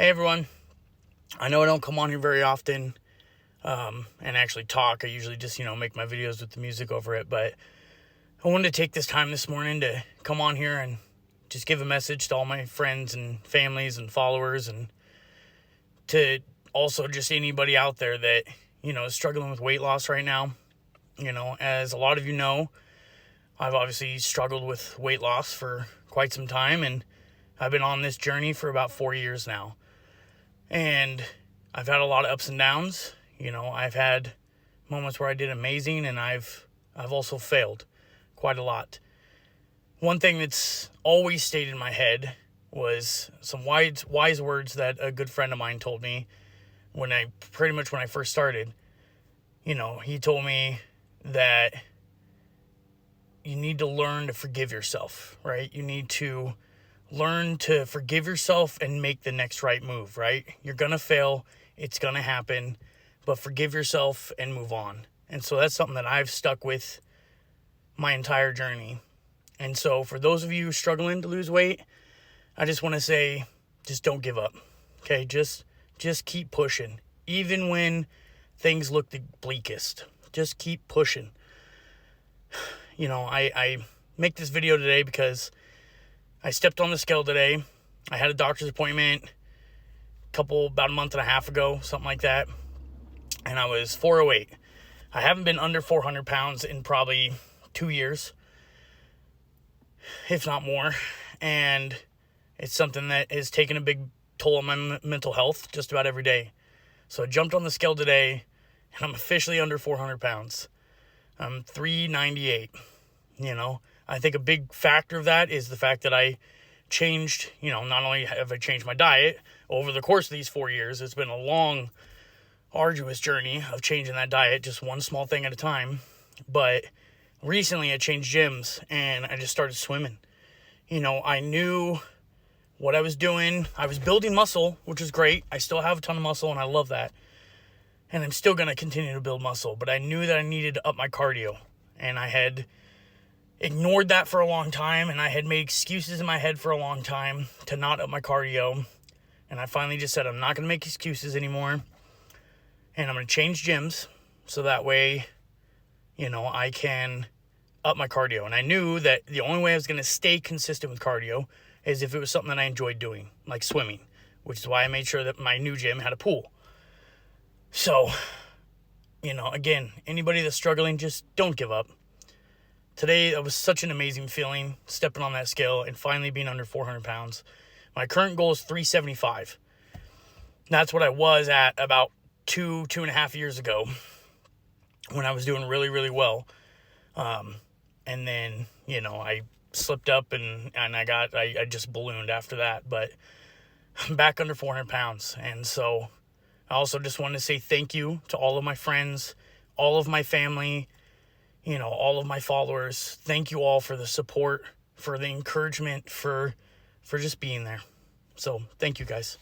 Hey everyone, I know I don't come on here very often and actually talk. I usually just, make my videos with the music over it, but I wanted to take this time this morning to come on here and just give a message to all my friends and families and followers, and to also just anybody out there that, is struggling with weight loss right now. As a lot of you know, I've obviously struggled with weight loss for quite some time, and I've been on this journey for about 4 years now. And I've had a lot of ups and downs. I've had moments where I did amazing, and I've also failed quite a lot. One thing that's always stayed in my head was some wise words that a good friend of mine told me when I first started. He told me that you need to learn to forgive yourself, right? You need to learn to forgive yourself and make the next right move, right? You're going to fail. It's going to happen, but forgive yourself and move on. And so that's something that I've stuck with my entire journey. And so for those of you struggling to lose weight, I just want to say, just don't give up. Okay. Just keep pushing. Even when things look the bleakest, just keep pushing. I make this video today because I stepped on the scale today. I had a doctor's appointment about a month and a half ago, something like that. And I was 408. I haven't been under 400 pounds in probably 2 years, if not more. And it's something that has taken a big toll on my mental health just about every day. So I jumped on the scale today, and I'm officially under 400 pounds. I'm 398, I think a big factor of that is the fact that I changed, not only have I changed my diet over the course of these 4 years, it's been a long, arduous journey of changing that diet, just one small thing at a time. But recently I changed gyms and I just started swimming. I knew what I was doing. I was building muscle, which is great. I still have a ton of muscle and I love that. And I'm still going to continue to build muscle, but I knew that I needed to up my cardio, and I had ignored that for a long time, and I had made excuses in my head for a long time to not up my cardio. And I finally just said, I'm not going to make excuses anymore, and I'm going to change gyms so that way, I can up my cardio. And I knew that the only way I was going to stay consistent with cardio is if it was something that I enjoyed doing, like swimming, which is why I made sure that my new gym had a pool. So, again, anybody that's struggling, just don't give up. Today, it was such an amazing feeling, stepping on that scale and finally being under 400 pounds. My current goal is 375. That's what I was at about 2.5 years ago when I was doing really, really well. And then, I slipped up and I just ballooned after that. But I'm back under 400 pounds. And so I also just wanted to say thank you to all of my friends, all of my family, all of my followers. Thank you all for the support, for the encouragement, for just being there. So thank you guys.